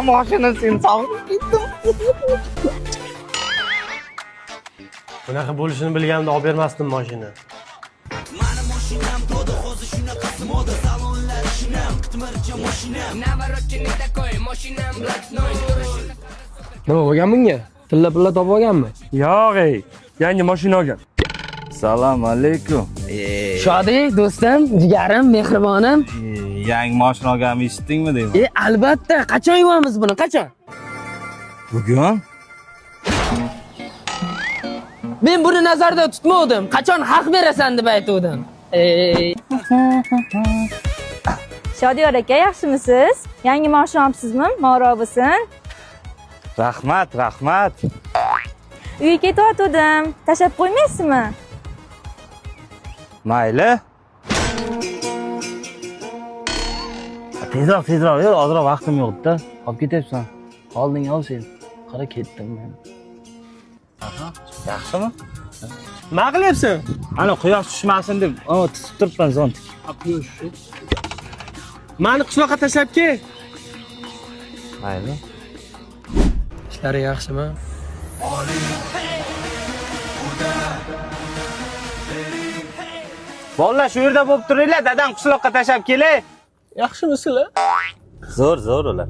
Mashina seni sog'inib ketdim. Bunaqa bo'lishini bilganimda olib bermasdim mashina. Mani mashinam to'da hozir shunaqasi moda salonlar shinam qitmircha mashinam navarotchini takoy mashinam blatnoy Nima bo'lgan bunga? Tilla topib olganmi? Yo'q, yangi mashina olgan. Assalomu alaykum. Shodi, do'stim, jigarim, mehribonim. Yangi mashina olganimni eshitdingmi deyman? Albatta, qachon yuvamiz buni? Qachon? Bugun? Men buni nazarda tutmovdim. Qachon haq berasan deb aytuvdim. Shodiyor aka, yaxshimisiz? Yangi mashina olibsizmi? Ma'ro bo'lsin. Rahmat. Uyga ketayotgandim. Tashlab qo'ymaysizmi? Mayli. Tezroq, yo'q, ozroq vaqtim yo'q-da. Olib ketyapsan. Olding ol sen. Qara ketdim men. Yaxshimi? Nima qilyapsan? Ana quyosh tushmasin deb, tisib turibman zontik. Meni qishloqqa tashlab kel. Mayli. Ishlari yaxshimi? Bolalar shu yerda bo'lib turinglar, dadam qishloqqa tashlab kelay. Yaxshimisizlar? Zo'r ular.